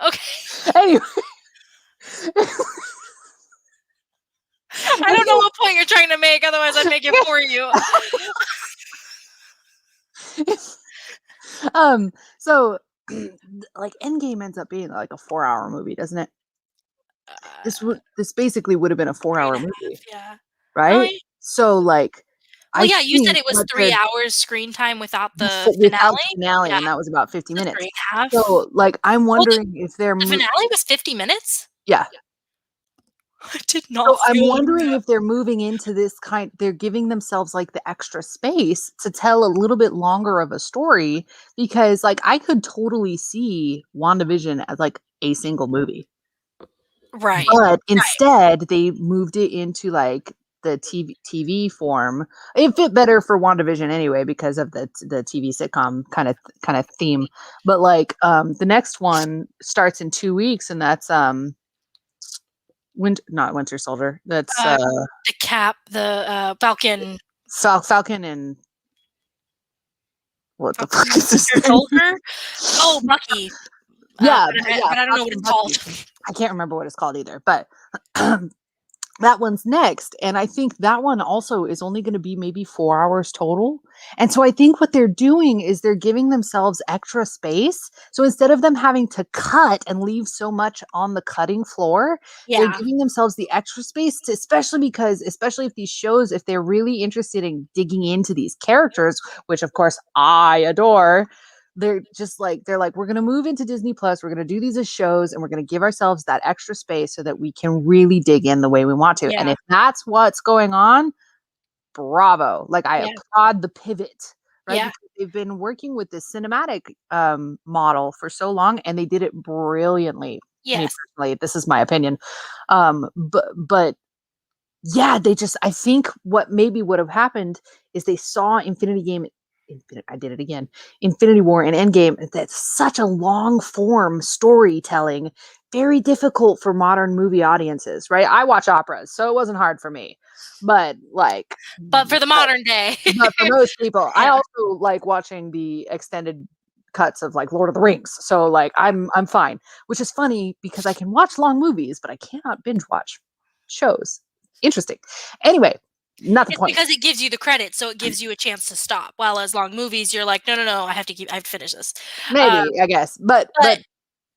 Okay. Anyway, I don't know what point you're trying to make, otherwise I'd make it for you. so like Endgame ends up being like a 4-hour movie, doesn't it? This basically would have been a four Three and hour a half, movie, yeah. Oh, right? yeah. So like Well, I yeah, you said think it was what 3 they're hours screen time without the without the finale? finale, Yeah, and that was about 50 that's minutes. 3.5. So like I'm Oh, the wondering if they're the finale was 50 minutes? yeah. I did So not I'm feel like wondering that. if they're moving into this they're giving themselves like the extra space to tell a little bit longer of a story because like I could totally see WandaVision as like a single movie. Right. But Right. instead they moved it into like the TV form. It fit better for WandaVision anyway because of the TV sitcom kind of theme. But like the next one starts in 2 weeks and that's not Winter Soldier. That's Uh, the Cap, the, Falcon Falcon and what the Falcon fuck is his Winter name? Soldier? Oh, Bucky, Yeah, but I don't know what Falcon it's called. Bucky. I can't remember what it's called either, but that one's next. And I think that one also is only going to be maybe 4 hours total. And so I think what they're doing is they're giving themselves extra space. So instead of them having to cut and leave so much on the cutting floor, they're Yeah. giving themselves the extra space to, especially if these shows, if they're really interested in digging into these characters, which of course I adore, they're like we're going to move into Disney Plus, we're going to do these as shows and we're going to give ourselves that extra space so that we can really dig in the way we want to. And Yeah. if that's what's going on, bravo. Like I Yeah. applaud the pivot, right? Yeah. Because they've been working with this cinematic model for so long and they did it brilliantly. Me Yes. personally, this is my opinion. But yeah, I think what maybe would have happened is they saw I did it again. Infinity War and Endgame. That's such a long form storytelling, very difficult for modern movie audiences, right? I watch operas, so it wasn't hard for me. But like, But for the modern day. but for most people, I Yeah. also like watching the extended cuts of like Lord of the Rings. So like, I'm fine. Which is funny because I can watch long movies, but I cannot binge watch shows. Interesting. Anyway, not the It's point. because it gives you the credit, so it gives you a chance to stop. While as long movies, you're like, no, I have to finish this. Um, Maybe, I guess. But but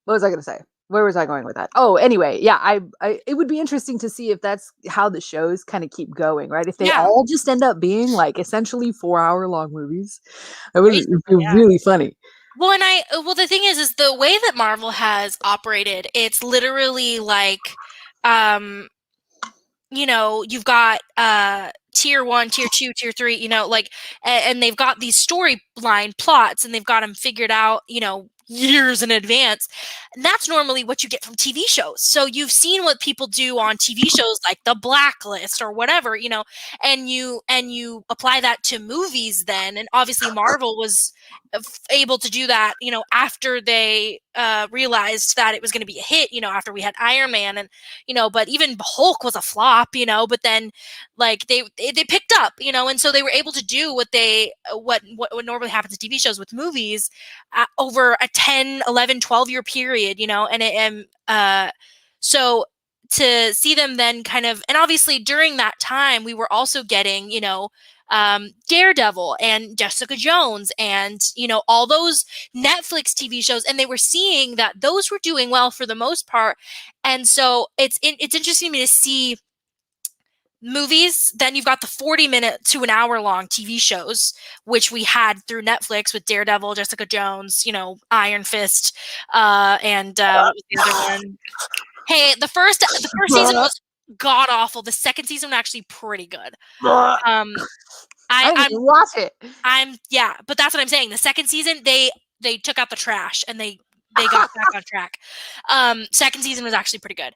what was I going to say? Where was I going with that? Oh, anyway, yeah, it would be interesting to see if that's how the shows kind of keep going, right? If they yeah, all just end up being like essentially 4-hour long movies, it would basically, be yeah. really funny. Well, the thing is the way that Marvel has operated, it's literally like, um, you've got tier 1, tier 2, tier 3, you know, like, and they've got these storyline plots and they've got them figured out, you know, years in advance. And that's normally what you get from TV shows. So you've seen what people do on TV shows like The Blacklist or whatever, you know, and you apply that to movies then. And obviously Marvel was able to do that, you know, after they realized that it was going to be a hit, you know, after we had Iron Man and, you know, but even Hulk was a flop, you know, but then like they picked up, you know, and so they were able to do what normally happens in TV shows with movies over a 10, 11, 12-year period, you know, so to see them then kind of, and obviously during that time we were also getting, you know, Daredevil and Jessica Jones and, you know, all those Netflix TV shows, and they were seeing that those were doing well for the most part. And so it's interesting to me to see movies. Then you've got the 40-minute to an hour long TV shows, which we had through Netflix with Daredevil, Jessica Jones, you know, Iron Fist, and what was the other one? Hey, the first season was god awful. The second season was actually pretty good. I didn't watch it. Yeah, but that's what I'm saying. The second season, they took out the trash and they got back on track. Second season was actually pretty good.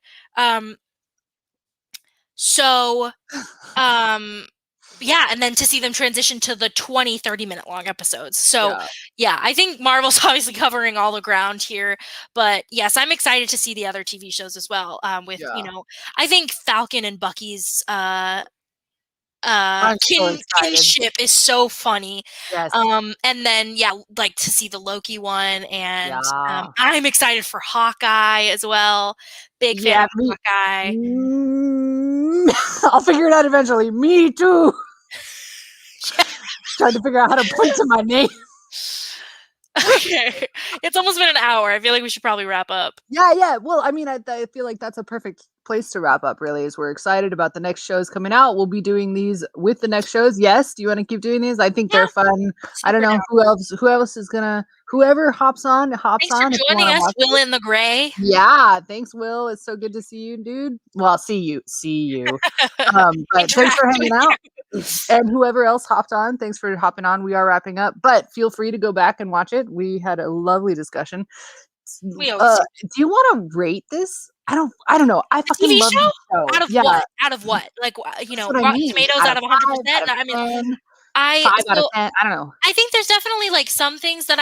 Yeah, and then to see them transition to the 20, 30-minute long episodes. So yeah, I think Marvel's obviously covering all the ground here, but yes, I'm excited to see the other TV shows as well. You know, I think Falcon and Bucky's kinship is so funny. Yes. And then like to see the Loki one, and I'm excited for Hawkeye as well. Big fan of Hawkeye. I'll figure it out eventually. Me too. Trying to figure out how to point to my name. Okay, it's almost been an hour. I feel like we should probably wrap up. Yeah. Well, I mean, I feel like that's a perfect place to wrap up, really, is we're excited about the next shows coming out. We'll be doing these with the next shows. Yes. Do you want to keep doing these? I think they're fun. I don't know who else is gonna, whoever hops on. Thanks for joining us, Will in the Gray. Yeah. Thanks, Will. It's so good to see you, dude. Well, see you. But thanks for hanging out. And whoever else hopped on, thanks for hopping on. We are wrapping up, but feel free to go back and watch it. We had a lovely discussion. Do you want to rate this? I don't know. I fucking TV love show? The show. Out of what? Out of what? Like, you know, Rotten Tomatoes out of 100%. I mean, 5 out of 10. I don't know. I think there's definitely like some things that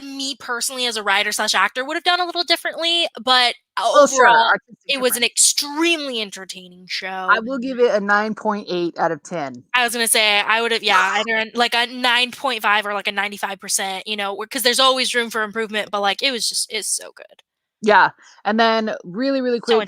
me personally as a writer / actor would have done a little differently, but overall it was an extremely entertaining show. I will give it a 9.8 out of 10. I was gonna say I would have either like a 9.5 or like a 95%, you know, because there's always room for improvement, but like it's so good. Yeah. And then really quick,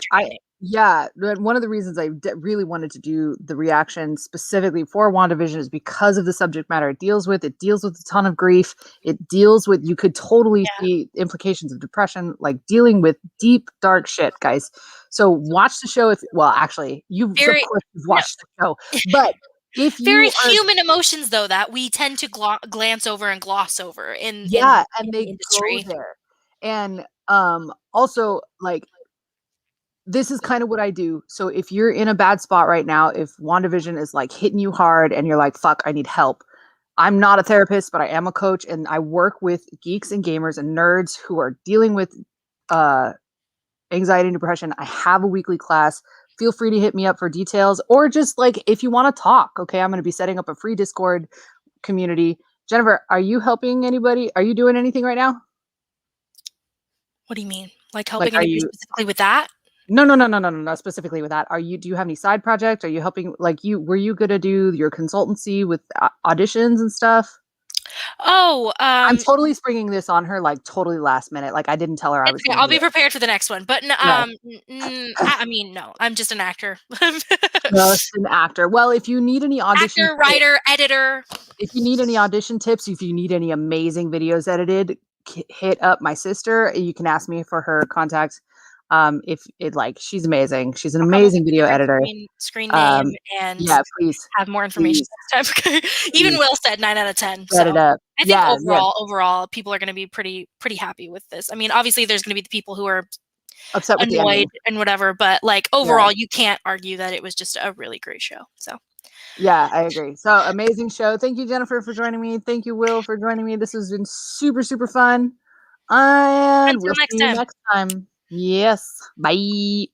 one of the reasons I really wanted to do the reaction specifically for WandaVision is because of the subject matter it deals with. It deals with a ton of grief. It deals with, you could totally see implications of depression, like dealing with deep, dark shit, guys. So watch the show. Actually, of course you've watched the show, but if very human emotions though that we tend to glance over and gloss over in and they the industry. Go there. And also, like, this is kind of what I do. So if you're in a bad spot right now, if WandaVision is like hitting you hard and you're like, fuck, I need help. I'm not a therapist, but I am a coach, and I work with geeks and gamers and nerds who are dealing with anxiety and depression. I have a weekly class. Feel free to hit me up for details, or just like if you want to talk. Okay, I'm going to be setting up a free Discord community. Jennifer, are you helping anybody? Are you doing anything right now? What do you mean? Like helping anybody specifically with that? No, not specifically with that. Do you have any side projects? Are you helping, were you going to do your consultancy with auditions and stuff? Oh, I'm totally springing this on her, like totally last minute. Like I didn't tell her I was. I'll be prepared for the next one. But I mean, no, I'm just an actor. Just an actor. Well, if you need any audition, actor, writer, editor. If you need any audition tips, if you need any amazing videos edited, hit up my sister. You can ask me for her contact. If it she's amazing. She's an amazing video editor. Screen name and please have more information next time. Even Will said 9 out of 10. Set it up. I think overall, people are going to be pretty happy with this. I mean, obviously, there's going to be the people who are upset with annoyed and whatever, but like overall, you can't argue that it was just a really great show. So Yeah, I agree. So amazing show. Thank you, Jennifer, for joining me. Thank you, Will, for joining me. This has been super, super fun. And Until we'll next see you time. next time. Yes. Bye.